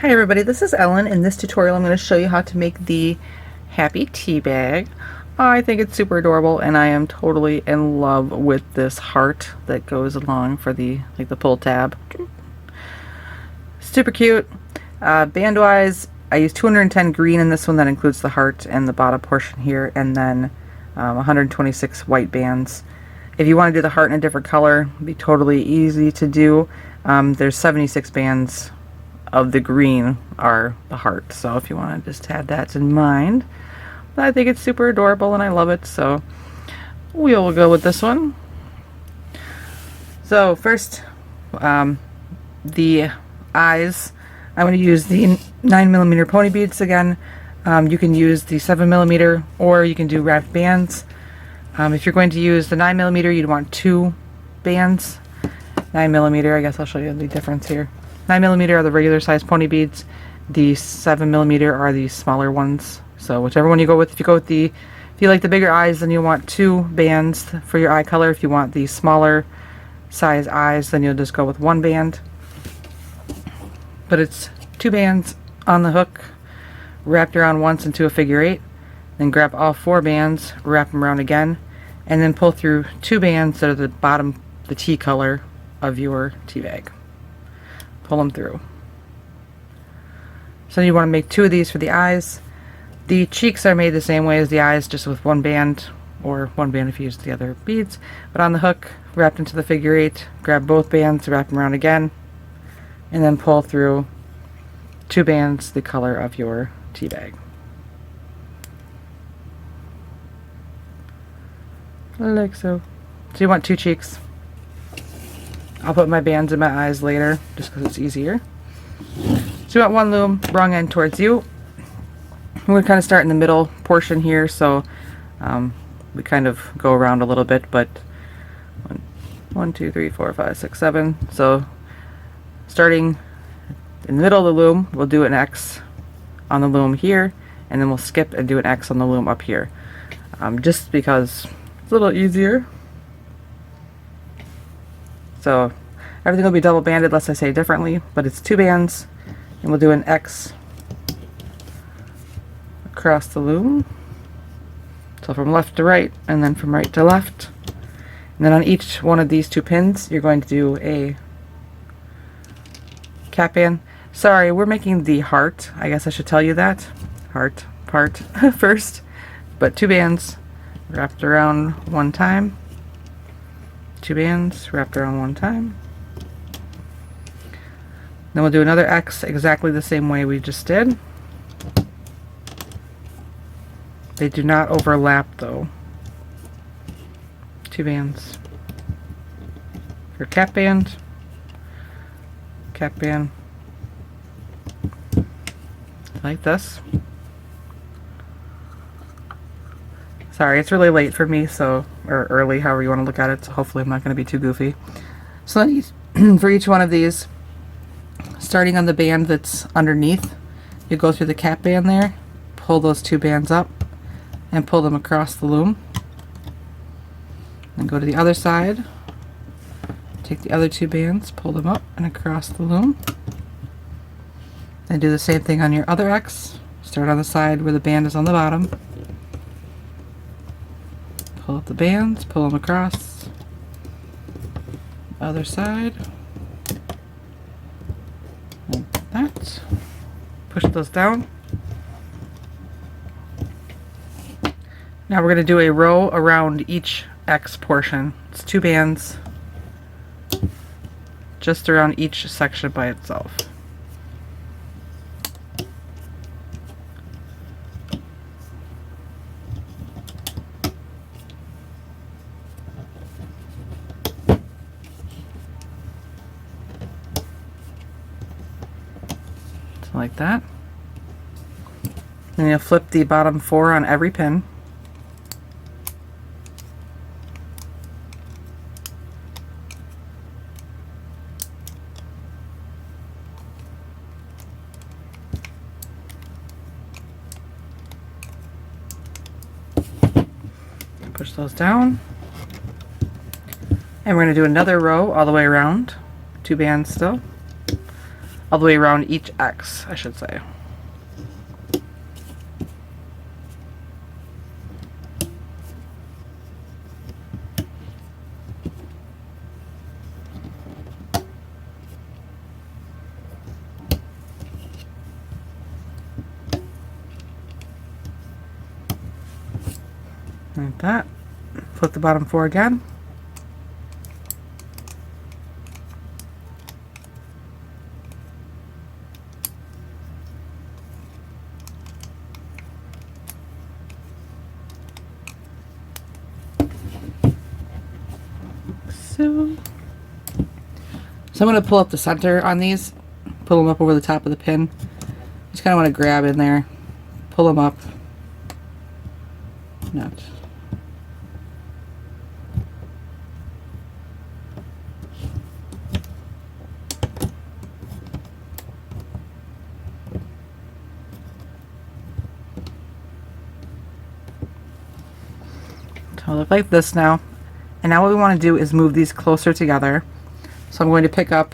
Hi everybody, this is Ellen. In this tutorial I'm going to show you how to make the happy tea bag. I think it's super adorable and I am totally in love with this heart that goes along for the pull tab. Super cute. Band wise, I use 210 green in this one. That includes the heart and the bottom portion here, and then 126 white bands. If you want to do the heart in a different color, it'd be totally easy to do. There's 76 bands of the green are the heart, so if you want to just add that in mind. But I think it's super adorable and I love it, so we'll go with this one. So first, the eyes, I'm going to use the 9mm pony beads again. You can use the 7mm or you can do wrapped bands. If you're going to use the 9mm, you'd want 2 bands. 9mm, I guess I'll show you the difference here. 9mm are the regular size pony beads. The 7mm are the smaller ones. So whichever one you go with. If you like the bigger eyes, then you'll want 2 bands for your eye color. If you want the smaller size eyes, then you'll just go with 1 band. But it's 2 bands on the hook, wrapped around once into a figure 8. Then grab all 4 bands, wrap them around again, and then pull through 2 bands that are the bottom, the tea color of your tea bag. Pull them through. So you want to make 2 of these for the eyes. The cheeks are made the same way as the eyes, just with 1 band, or 1 band if you use the other beads. But on the hook, wrapped into the figure 8, grab both bands, wrap them around again, and then pull through 2 bands the color of your tea bag. Like so. So you want 2 cheeks. I'll put my bands in my eyes later, just because it's easier. So you want 1 loom, wrong end towards you. We're going to kind of start in the middle portion here, so we kind of go around a little bit, but 1, 2, 3, 4, 5, 6, 7. So starting in the middle of the loom, we'll do an X on the loom here, and then we'll skip and do an X on the loom up here. Just because it's a little easier. So everything will be double banded unless I say differently, but it's 2 bands, and we'll do an X across the loom. So from left to right, and then from right to left. And then on each one of these 2 pins, you're going to do a cap band. Sorry, we're making the heart. I guess I should tell you that. Heart part first. But 2 bands wrapped around 1 time. 2 bands wrapped around 1 time. Then we'll do another X exactly the same way we just did. They do not overlap though. 2 bands. For cap band, like this. Sorry, it's really late for me, so, or early, however you want to look at it, so hopefully I'm not going to be too goofy. So then for each one of these, starting on the band that's underneath, you go through the cap band there, pull those 2 bands up, and pull them across the loom. Then go to the other side, take the other 2 bands, pull them up and across the loom. Then do the same thing on your other X. Start on the side where the band is on the bottom. Pull up the bands, pull them across. Other side. Like that. Push those down. Now we're going to do a row around each X portion. It's 2 bands just around each section by itself. Like that. Then you'll flip the bottom 4 on every pin. Push those down. And we're going to do another row all the way around. 2 bands still. all the way around each X, I should say. Like that. Flip the bottom 4 again. So I'm going to pull up the center on these, pull them up over the top of the pin. Just kind of want to grab in there, pull them up. Not. So it'll look like this now. And now what we want to do is move these closer together. So I'm going to pick up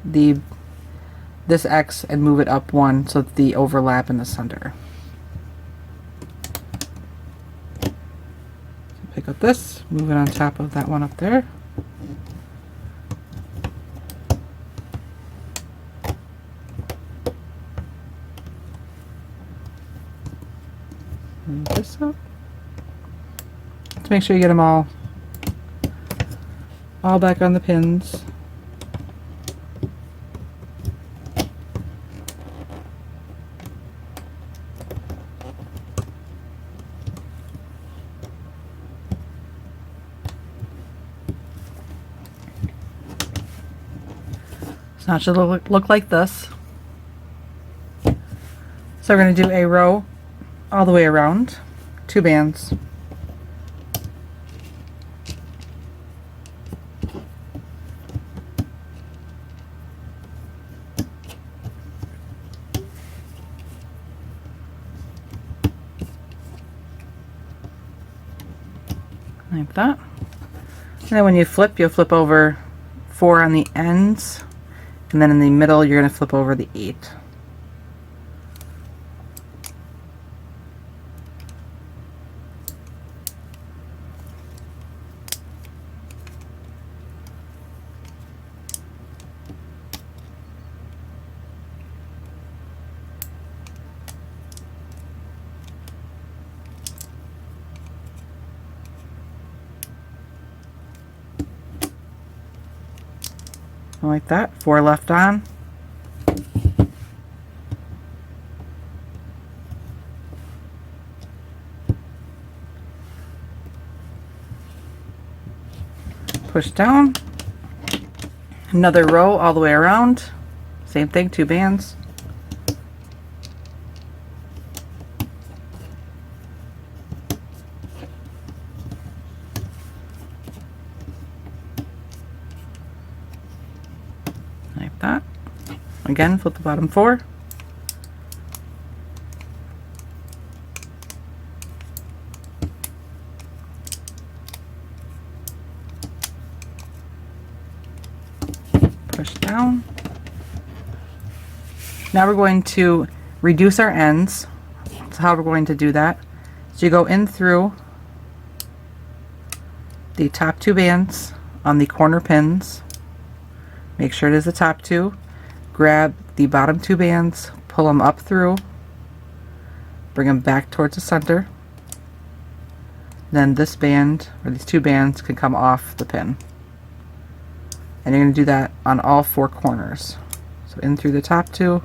this X and move it up 1 so that the overlap in the center. So pick up this, move it on top of that one up there. Move this up. To make sure you get them all back on the pins. So now it should look like this. So we're going to do a row all the way around, 2 bands. Like that. And then when you flip, you'll flip over 4 on the ends, and then in the middle you're going to flip over the 8. Like that, 4 left on. Push down. Another row all the way around. Same thing, 2 bands. Like that. Again, flip the bottom 4. Push down. Now we're going to reduce our ends. So how we're going to do that. So you go in through the top 2 bands on the corner pins. Make sure it is the top 2. Grab the bottom 2 bands, pull them up through, bring them back towards the center. Then this band, or these 2 bands, can come off the pin. And you're going to do that on all 4 corners. So in through the top 2,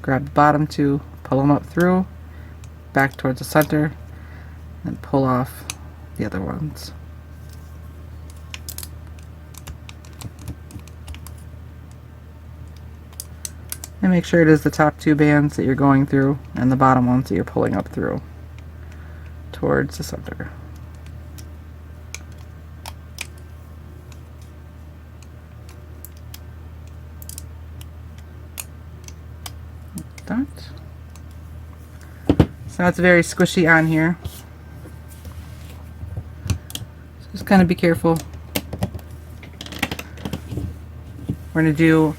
grab the bottom 2, pull them up through, back towards the center, and pull off the other ones. And make sure it is the top 2 bands that you're going through and the bottom ones that you're pulling up through towards the center. Like that. So now it's very squishy on here. So just kind of be careful. We're going to do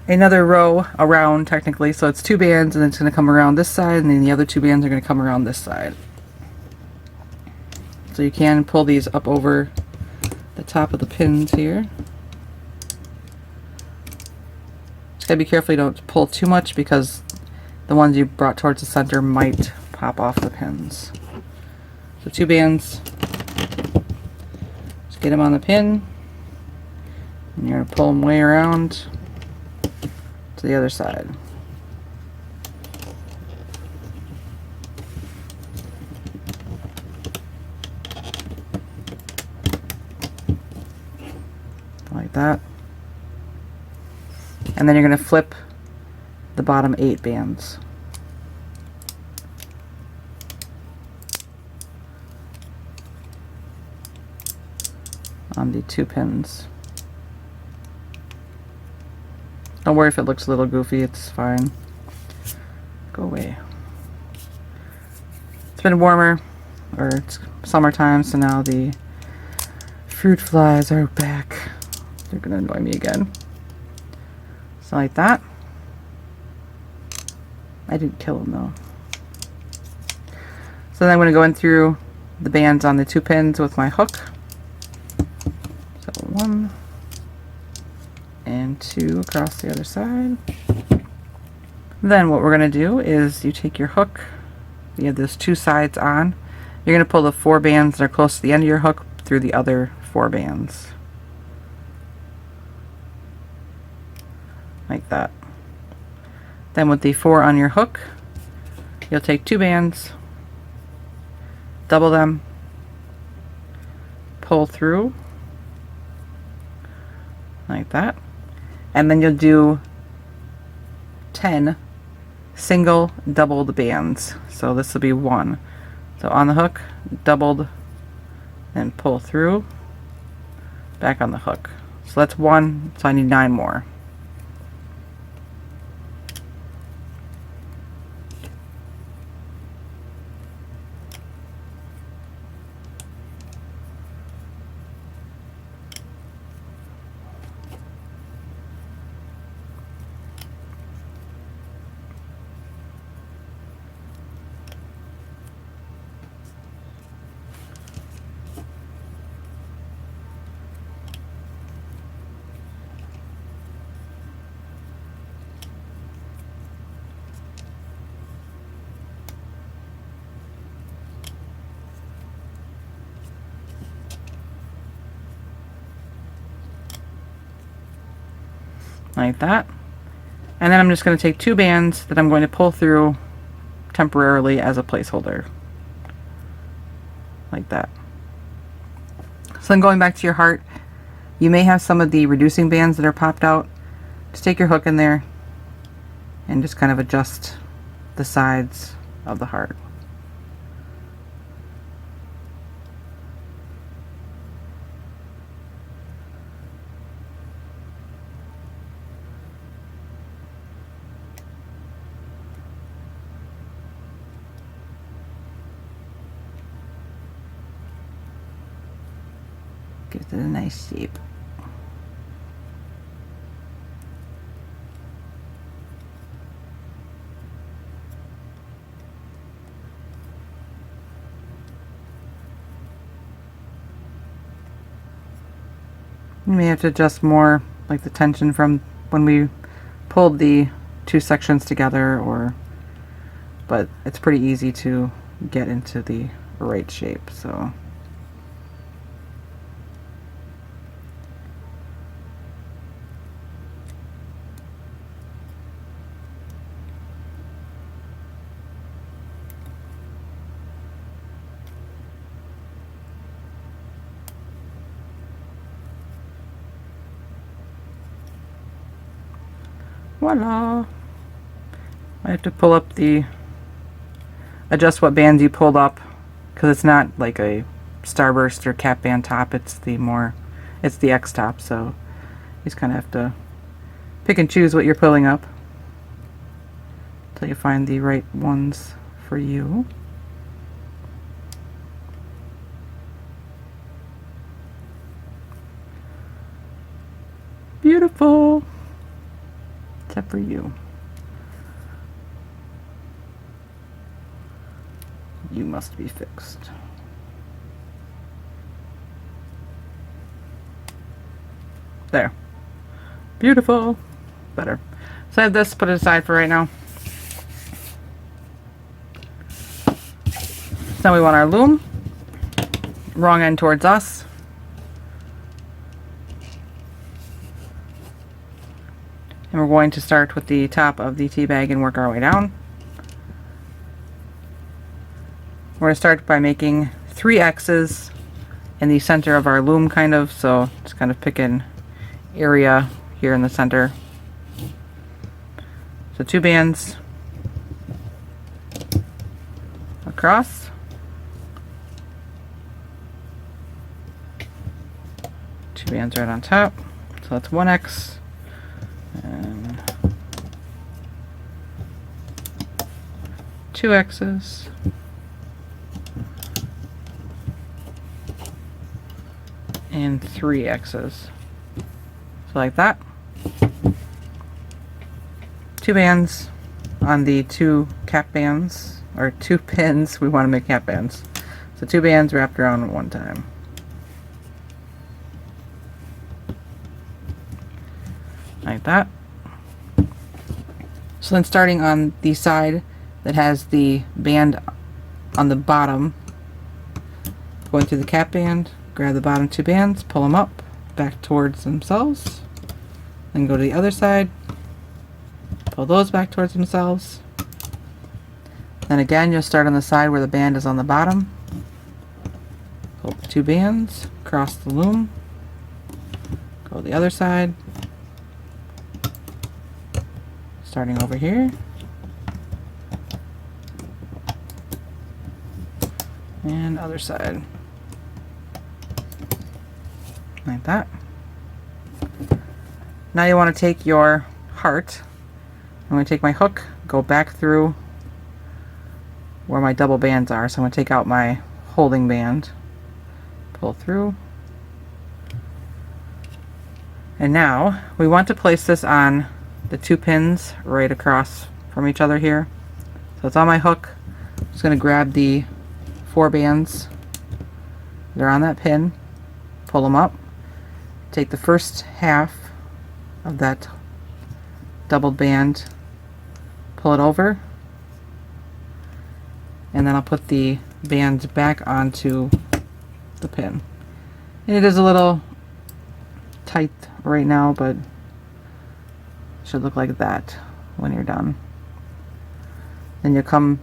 another row around technically, so it's 2 bands and it's going to come around this side, and then the other 2 bands are going to come around this side. So you can pull these up over the top of the pins here. Just gotta be careful you don't pull too much, because the ones you brought towards the center might pop off the pins. So 2 bands, just get them on the pin, and you're gonna pull them way around to the other side. Like that. And then you're going to flip the bottom 8 bands. On the 2 pins. Don't worry if it looks a little goofy, it's fine. Go away. It's been warmer, or it's summertime, so now the fruit flies are back. They're gonna annoy me again. So like that. I didn't kill them though. So then I'm gonna go in through the bands on the 2 pins with my hook. So 1 and 2 across the other side. Then what we're gonna do is you take your hook, you have those 2 sides on, you're gonna pull the 4 bands that are close to the end of your hook through the other 4 bands. Like that. Then with the 4 on your hook, you'll take 2 bands, double them, pull through, like that, and then you'll do 10 single doubled bands. So this will be 1. So on the hook, doubled, and pull through, back on the hook. So that's 1, so I need 9 more. Like that. And then I'm just going to take 2 bands that I'm going to pull through temporarily as a placeholder. Like that. So then going back to your heart, you may have some of the reducing bands that are popped out. Just take your hook in there and just kind of adjust the sides of the heart. Gives it a nice shape. You may have to adjust more, like the tension from when we pulled the 2 sections together, but it's pretty easy to get into the right shape, so. Voila! I have to pull up adjust what bands you pulled up, because it's not like a starburst or cap band top, it's the X top, so you just kind of have to pick and choose what you're pulling up until you find the right ones for you. Beautiful! for you. You must be fixed. There. Beautiful. Better. So I have this, put it aside for right now. So now we want our loom. Wrong end towards us. And we're going to start with the top of the tea bag and work our way down. We're going to start by making 3 X's in the center of our loom, kind of. So just kind of pick an area here in the center. So 2 bands across. 2 bands right on top. So that's 1 X. And 2 X's. And 3 X's. So like that. 2 bands on the 2 cap bands, or 2 pins. We want to make cap bands. So 2 bands wrapped around at one time. Like that. So then starting on the side that has the band on the bottom, going through the cap band, grab the bottom 2 bands, pull them up, back towards themselves, then go to the other side, pull those back towards themselves. Then again, you'll start on the side where the band is on the bottom, pull 2 bands, cross the loom, go to the other side, starting over here, and other side. Like that. Now you want to take your heart. I'm going to take my hook, go back through where my double bands are. So I'm going to take out my holding band, pull through. And now we want to place this on the 2 pins right across from each other here. So it's on my hook. I'm just going to grab the 4 bands. They're on that pin. Pull them up. Take the first half of that doubled band, pull it over, and then I'll put the bands back onto the pin. And it is a little tight right now, but it should look like that when you're done. Then you'll come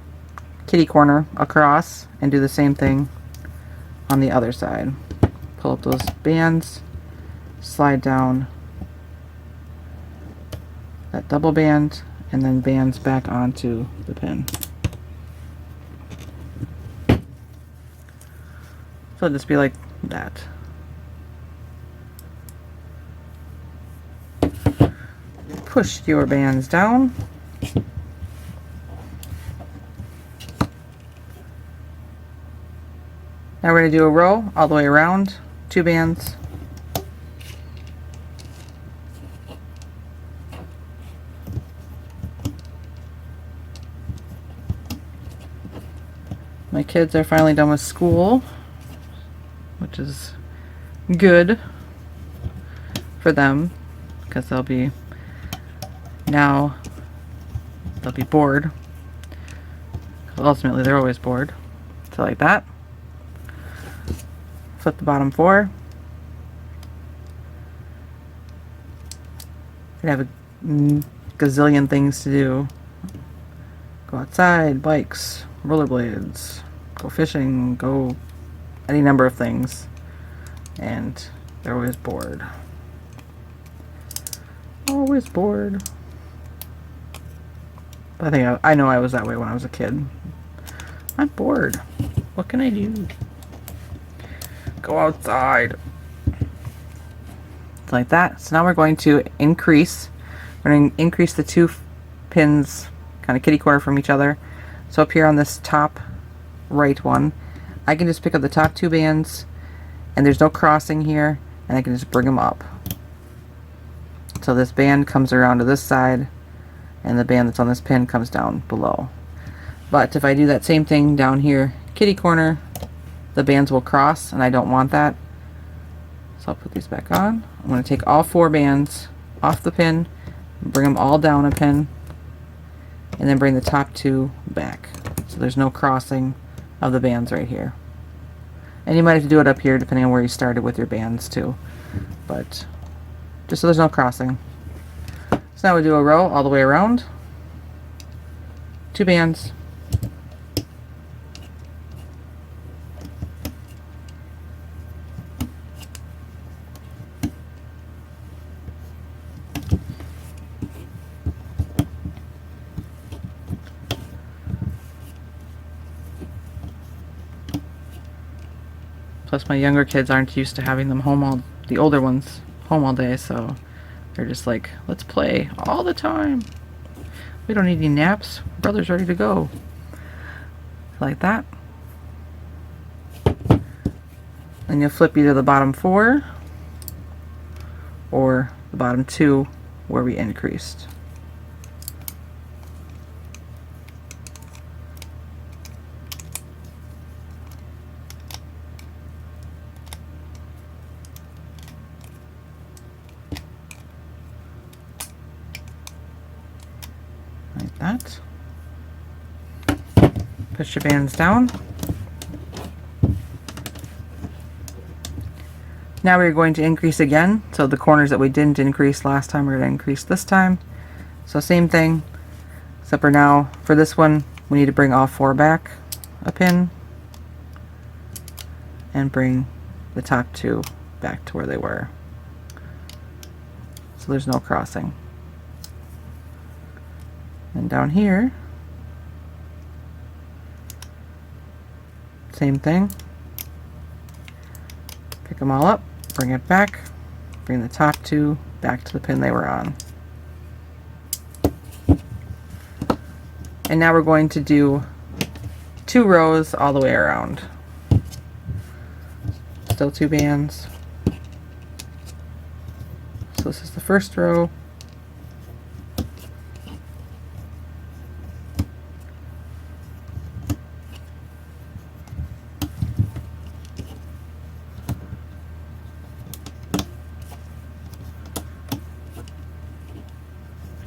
kitty corner across and do the same thing on the other side. Pull up those bands, slide down that double band, and then bands back onto the pin. So it'll just be like that. Push your bands down. Now we're going to do a row all the way around, 2 bands. My kids are finally done with school, which is good for them because they'll be bored. Ultimately, they're always bored. So like that. Flip the bottom 4. You have a gazillion things to do. Go outside, bikes, rollerblades, go fishing, go any number of things, and they're always bored. Always bored. I know I was that way when I was a kid. I'm bored. What can I do? Go outside. Like that. So now we're going to increase. We're going to increase the 2 pins kind of kitty corner from each other. So up here on this top right one, I can just pick up the top 2 bands, and there's no crossing here, and I can just bring them up. So this band comes around to this side, and the band that's on this pin comes down below. But if I do that same thing down here, kitty corner, the bands will cross, and I don't want that. So I'll put these back on. I'm going to take all 4 bands off the pin, bring them all down a pin, and then bring the top 2 back. So there's no crossing of the bands right here. And you might have to do it up here depending on where you started with your bands too. But just so there's no crossing. So now we do a row all the way around. 2 bands. Plus my younger kids aren't used to having them home the older ones home all day, so they're just like, let's play all the time. We don't need any naps. Brother's ready to go. Like that. And you'll flip either the bottom 4 or the bottom 2 where we increased. Like that. Push your bands down. Now we're going to increase again. So the corners that we didn't increase last time, we're going to increase this time. So same thing, except for now, for this one, we need to bring all 4 back a pin and bring the top 2 back to where they were. So there's no crossing. And down here, same thing. Pick them all up, bring it back, bring the top 2 back to the pin they were on. And now we're going to do 2 rows all the way around. Still 2 bands. So this is the first row.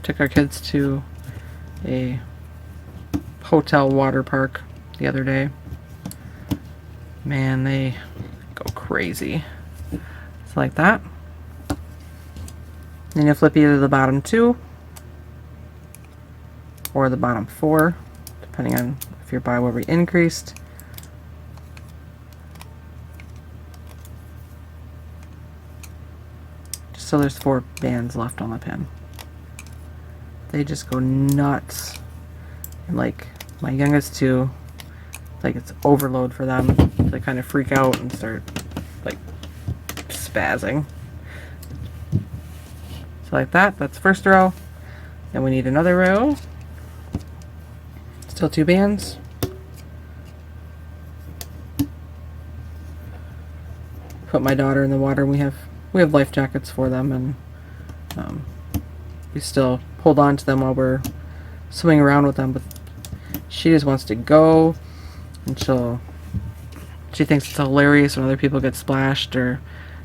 Took our kids to a hotel water park the other day. Man, they go crazy. It's like that. Then you'll flip either the bottom 2 or the bottom 4, depending on if you're by where we increased. Just so there's 4 bands left on the pin. They just go nuts. And like my youngest 2, like it's overload for them. They kind of freak out and start like spazzing. So like that, that's first row. Then we need another row. Still 2 bands. Put my daughter in the water. We have life jackets for them, and we still hold on to them while we're swimming around with them, but she just wants to go, and she thinks it's hilarious when other people get splashed or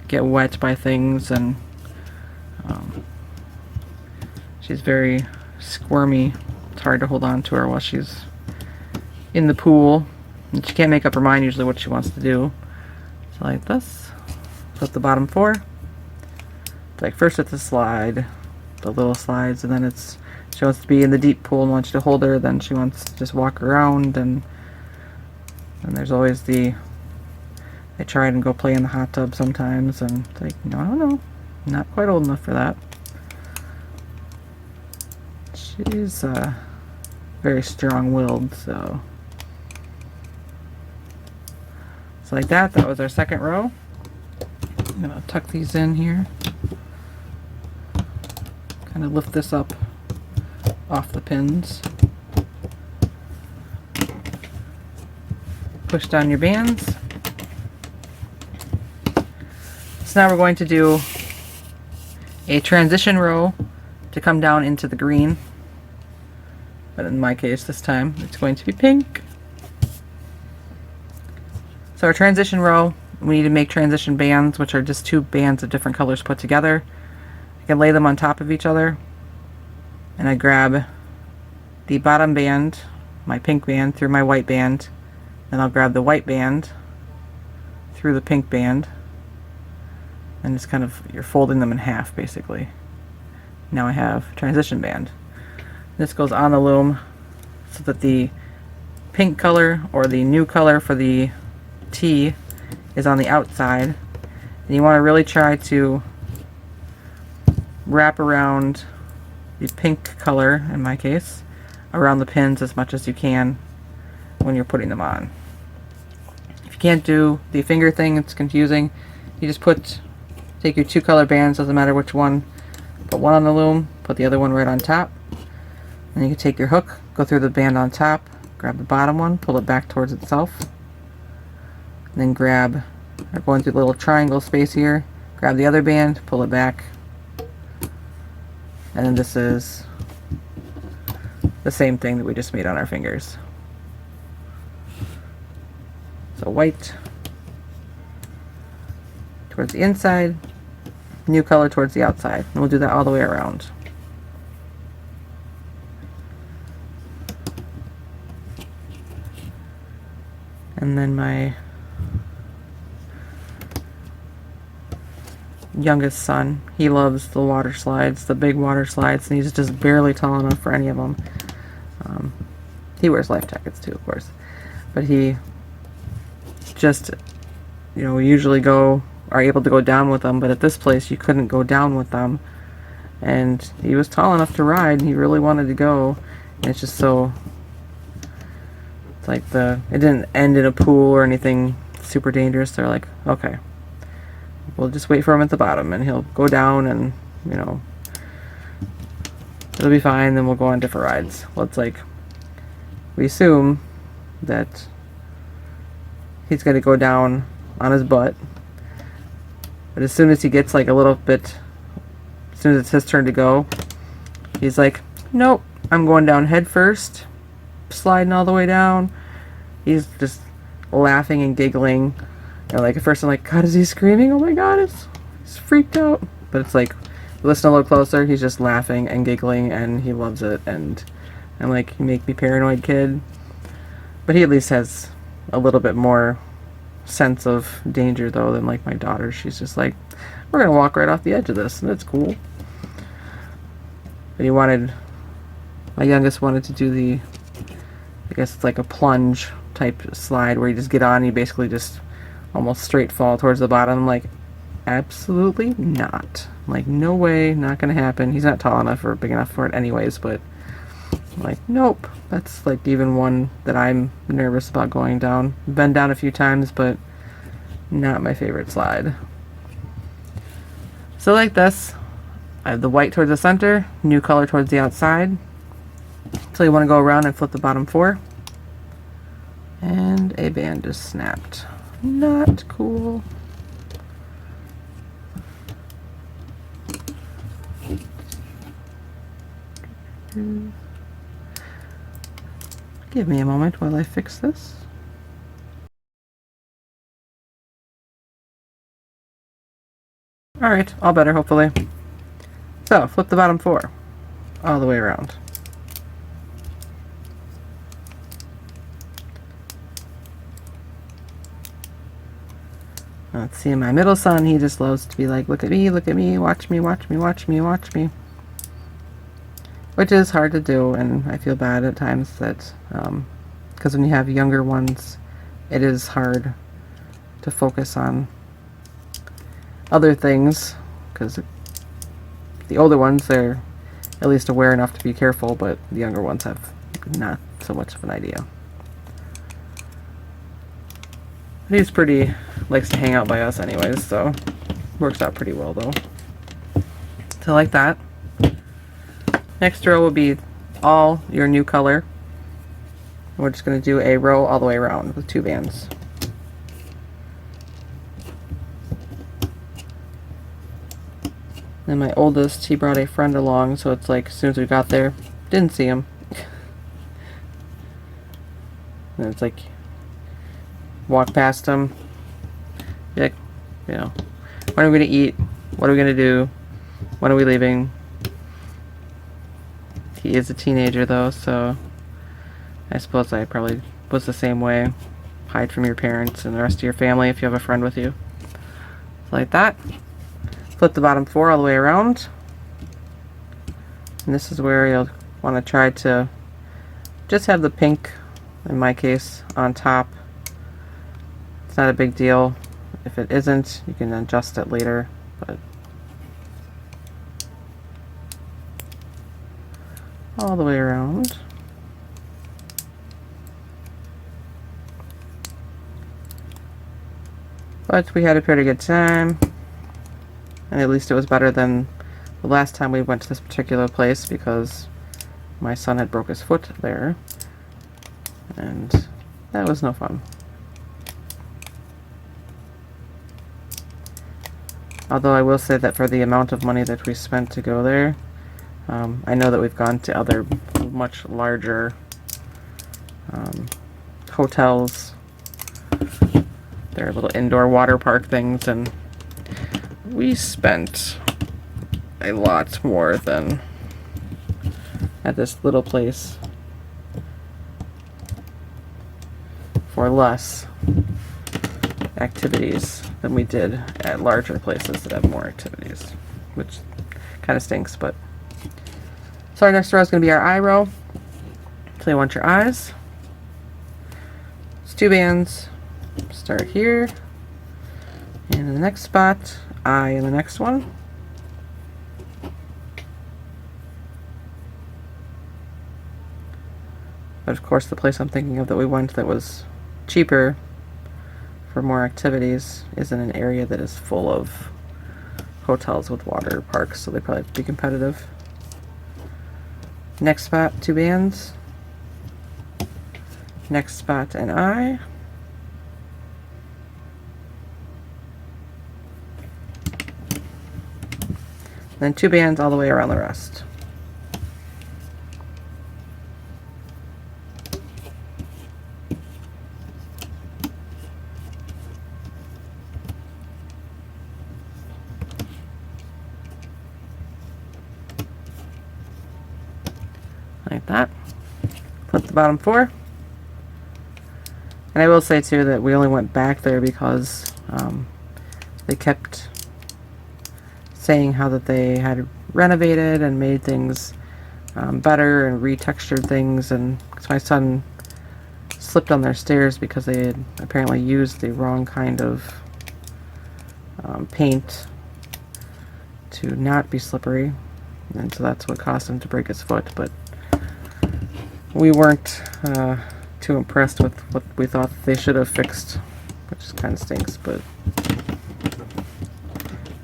get wet by things, and she's very squirmy. It's hard to hold on to her while she's in the pool, and she can't make up her mind usually what she wants to do. So like this, flip the bottom 4. Like first it's a slide, the little slides, and then she wants to be in the deep pool and wants you to hold her, then she wants to just walk around, and there's always they try and go play in the hot tub sometimes, and it's like, no, not quite old enough for that. She's very strong-willed, so like that. That was our second row. I'm gonna tuck these in here. Kind of lift this up off the pins. Push down your bands. So now we're going to do a transition row to come down into the green. but in my case this time it's going to be pink. So our transition row, we need to make transition bands, which are just 2 bands of different colors put together. I can lay them on top of each other, and I grab the bottom band, my pink band, through my white band, then I'll grab the white band through the pink band, and it's kind of, you're folding them in half basically. Now I have transition band. This goes on the loom so that the pink color, or the new color for the T, is on the outside, and you want to really try to wrap around the pink color, in my case, around the pins as much as you can when you're putting them on. If you can't do the finger thing, it's confusing, you just take your 2 color bands, doesn't matter which one, put one on the loom, put the other one right on top, and you can take your hook, go through the band on top, grab the bottom one, pull it back towards itself, and then grab, or going through the little triangle space here, grab the other band, pull it back, and then this is the same thing that we just made on our fingers. So white towards the inside, new color towards the outside, and we'll do that all the way around. And then my youngest son, he loves the water slides, the big water slides, and he's just barely tall enough for any of them. He wears life jackets too, of course, but he just, you know, we usually are able to go down with them, but at this place you couldn't go down with them, and he was tall enough to ride, and he really wanted to go, and it's just so, it's like it didn't end in a pool or anything super dangerous. They're like, okay, we'll just wait for him at the bottom and he'll go down, and you know, it'll be fine, then we'll go on different rides. Well, it's like, we assume that he's going to go down on his butt, but as soon as he gets like a little bit, as soon as it's his turn to go, he's like, nope, I'm going down head first, sliding all the way down. He's just laughing and giggling, and like at first I'm like, God, is he screaming? Oh my God, he's freaked out. But it's like, listen a little closer, he's just laughing and giggling, and he loves it. And I'm like, you make me paranoid, kid. But he at least has a little bit more sense of danger though than like my daughter. She's just like, we're gonna walk right off the edge of this, and it's cool. But my youngest wanted to do the, I guess it's like a plunge type slide where you just get on and you basically just almost straight fall towards the bottom. I'm like, absolutely not. I'm like, no way, not gonna happen. He's not tall enough or big enough for it anyways, but I'm like, nope. That's like even one that I'm nervous about going down. Been down a few times, but not my favorite slide. So like this, I have the white towards the center, new color towards the outside. So you want to go around and flip the bottom 4. And a band just snapped. Not cool. Give me a moment while I fix this. Alright, all better hopefully. So, flip the bottom 4 all the way around. Let's see, my middle son, he just loves to be like, look at me, watch me, watch me, watch me, watch me. Which is hard to do, and I feel bad at times that, because when you have younger ones, it is hard to focus on other things, because the older ones, they're at least aware enough to be careful, but the younger ones have not so much of an idea. He's likes to hang out by us anyways, so works out pretty well though. So like that. Next row will be all your new color. We're just going to do a row all the way around with 2 bands. Then my oldest, he brought a friend along, so it's like as soon as we got there, didn't see him. And it's like, walk past him, be like, you know, when are we gonna eat? What are we gonna do? When are we leaving? He is a teenager though, so I suppose I probably was the same way. Hide from your parents and the rest of your family if you have a friend with you. Like that. Flip the bottom 4 all the way around. And this is where you'll want to try to just have the pink, in my case, on top. It's not a big deal. If it isn't, you can adjust it later. But all the way around. But we had a pretty good time, and at least it was better than the last time we went to this particular place because my son had broke his foot there, and that was no fun. Although I will say that for the amount of money that we spent to go there, I know that we've gone to other much larger hotels. They're little indoor water park things, and we spent a lot more than at this little place for less activities than we did at larger places that have more activities, which kind of stinks. But so our next row is going to be our eye row. So you want your eyes. It's 2 bands. Start here, and in the next spot, eye in the next one. But of course the place I'm thinking of that we went that was cheaper for more activities is in an area that is full of hotels with water parks, so they probably have to be competitive. Next spot, 2 bands. Next spot, an eye. Then 2 bands all the way around the rest. Like that. Flip the bottom 4. And I will say too that we only went back there because they kept saying how that they had renovated and made things better and retextured things, and cause my son slipped on their stairs because they had apparently used the wrong kind of paint to not be slippery, and so that's what caused him to break his foot. But we weren't too impressed with what we thought they should have fixed, which kind of stinks, but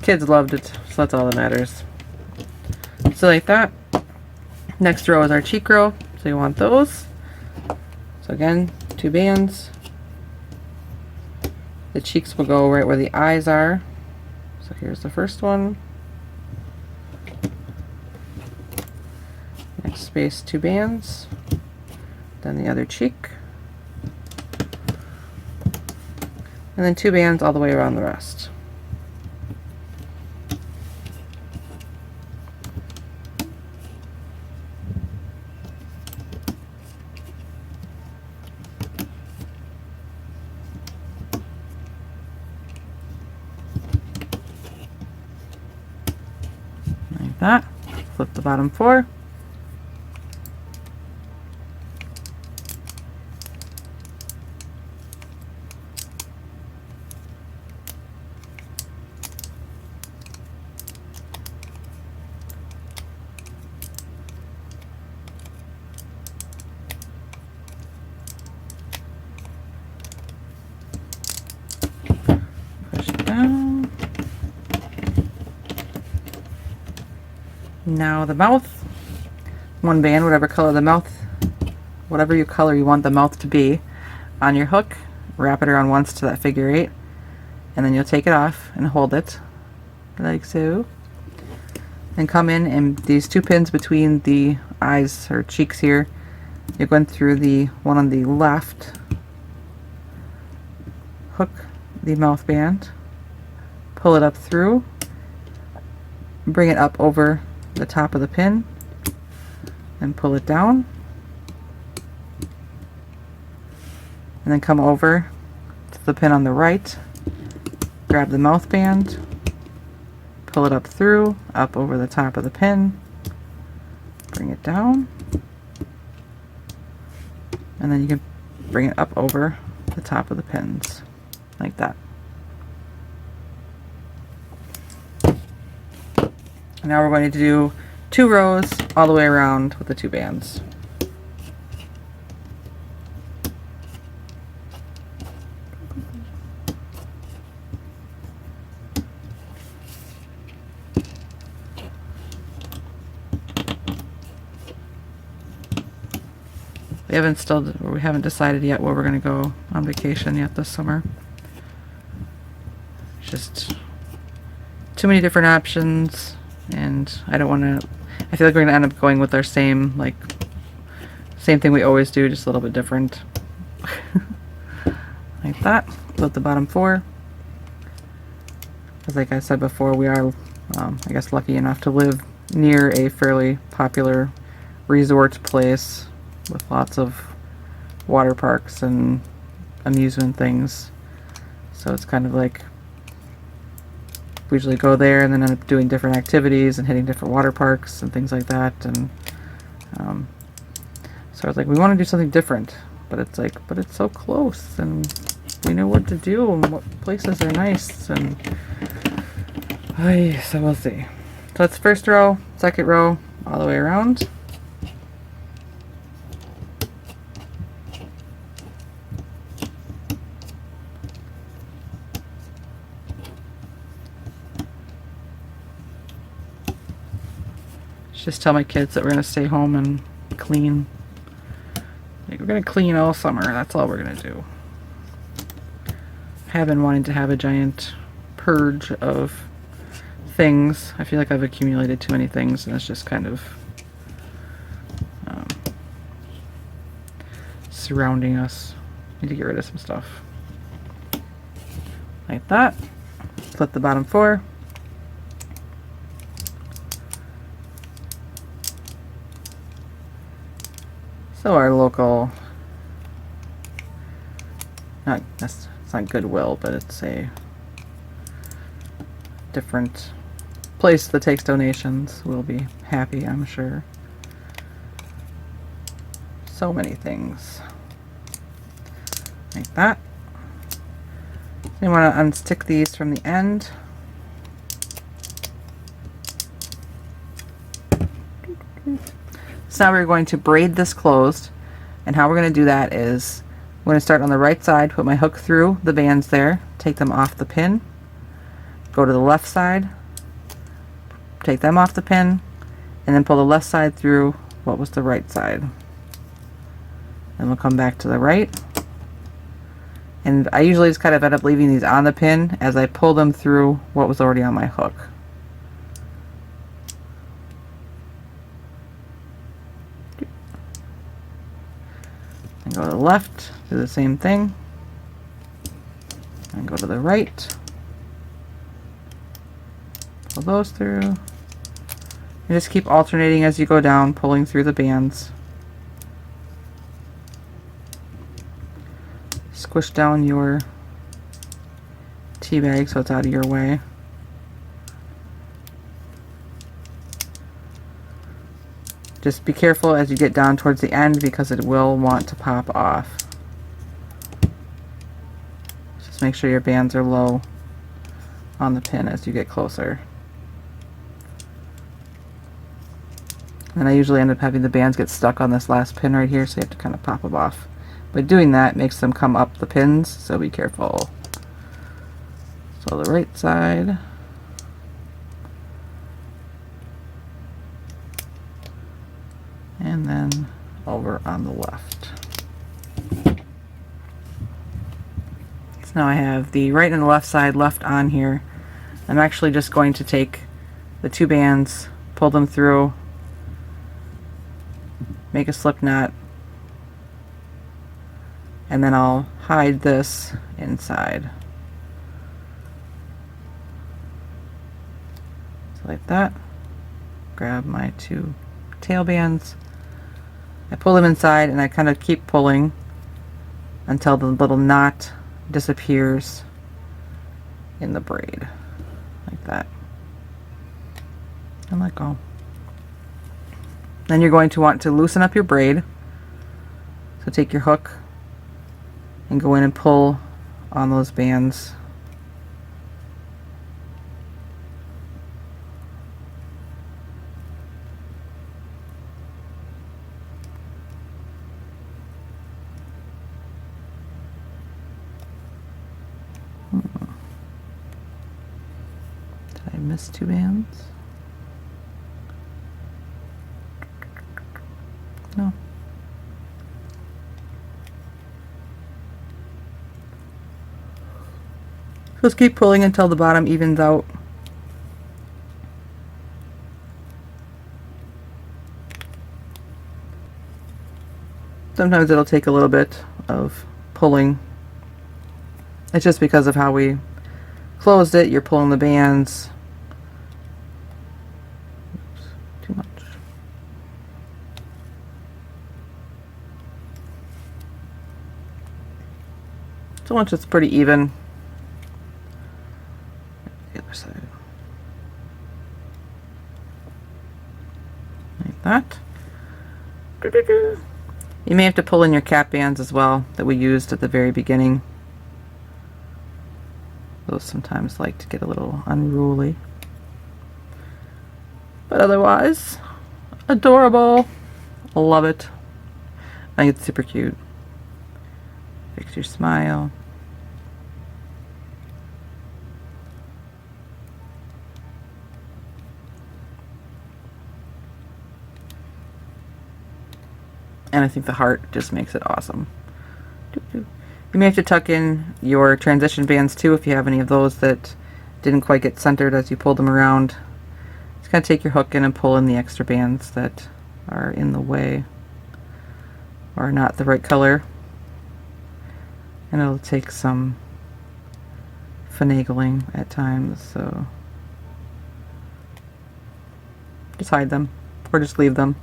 kids loved it, so that's all that matters. So like that. Next row is our cheek row, so you want those. So again, 2 bands. The cheeks will go right where the eyes are. So here's the first one. Next space, 2 bands. Then the other cheek. And then 2 bands all the way around the rest. Like that. Flip the bottom 4. Push it down. Now the mouth. 1 band, whatever color the mouth, whatever you color you want the mouth to be, on your hook. Wrap it around once to that figure 8, and then you'll take it off and hold it like so. And come in, and these 2 pins between the eyes or cheeks here, you're going through the one on the left hook the mouth band, pull it up through, bring it up over the top of the pin, and pull it down, and then come over to the pin on the right, grab the mouth band, pull it up through, up over the top of the pin, bring it down, and then you can bring it up over the top of the pins, like that. Now we're going to do 2 rows all the way around with the 2 bands. We haven't decided yet where we're going to go on vacation yet this summer. Just too many different options, and I don't want to. I feel like we're going to end up going with our same thing we always do, just a little bit different. Like that. With the bottom 4. Because like I said before, we are, I guess, lucky enough to live near a fairly popular resort place with lots of water parks and amusement things. So it's kind of like we usually go there and then end up doing different activities and hitting different water parks and things like that. And so I was like, we want to do something different, but it's like, but it's so close and we know what to do and what places are nice. And so we'll see. So that's first row, second row, all the way around. Just tell my kids that we're going to stay home and clean. Like, we're going to clean all summer. That's all we're going to do. I have been wanting to have a giant purge of things. I feel like I've accumulated too many things, and it's just kind of surrounding us. Need to get rid of some stuff. Like that. Flip the bottom 4. So our local, it's not Goodwill, but it's a different place that takes donations will be happy, I'm sure. So many things. Like that. So you want to unstick these from the end. So now we're going to braid this closed, and how we're going to do that is I'm going to start on the right side, put my hook through the bands there, take them off the pin, go to the left side, take them off the pin, and then pull the left side through what was the right side. Then we'll come back to the right, and I usually just kind of end up leaving these on the pin as I pull them through what was already on my hook. And go to the left, do the same thing, and go to the right, pull those through, and just keep alternating as you go down, pulling through the bands. Squish down your tea bag so it's out of your way. Just be careful as you get down towards the end because it will want to pop off. Just make sure your bands are low on the pin as you get closer. And I usually end up having the bands get stuck on this last pin right here, so you have to kind of pop them off. But doing that makes them come up the pins, so be careful. So the right side. And then over on the left. So now I have the right and the left side left on here. I'm actually just going to take the 2 bands, pull them through, make a slip knot, and then I'll hide this inside. So like that. Grab my 2 tail bands. I pull them inside and I kind of keep pulling until the little knot disappears in the braid. Like that. And let go. Then you're going to want to loosen up your braid. So take your hook and go in and pull on those bands. Did I miss 2 bands? No. Just keep pulling until the bottom evens out. Sometimes it'll take a little bit of pulling. It's just because of how we closed it. You're pulling the bands. Oops, too much. So once it's pretty even, the other side, like that. You may have to pull in your cap bands as well that we used at the very beginning. Those sometimes like to get a little unruly. But otherwise, adorable. Love it. I think it's super cute. Fix your smile. And I think the heart just makes it awesome. You may have to tuck in your transition bands too if you have any of those that didn't quite get centered as you pulled them around. Just kind of take your hook in and pull in the extra bands that are in the way or not the right color. And it'll take some finagling at times, so just hide them or just leave them.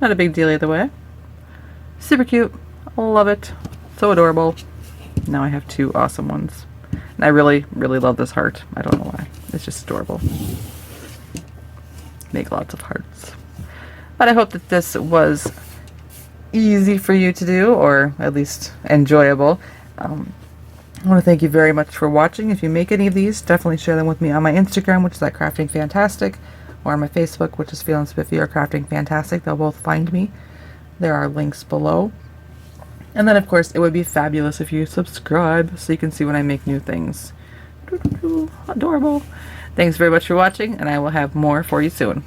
Not a big deal either way. Super cute. Love it. So adorable. Now I have 2 awesome ones. And I really, really love this heart. I don't know why. It's just adorable. Make lots of hearts. But I hope that this was easy for you to do, or at least enjoyable. I want to thank you very much for watching. If you make any of these, definitely share them with me on my Instagram, which is at Crafting Fantastic, or on my Facebook, which is feelinspiffy or Crafting Fantastic. They'll both find me. There are links below. And then, of course, it would be fabulous if you subscribe so you can see when I make new things. Adorable. Thanks very much for watching, and I will have more for you soon.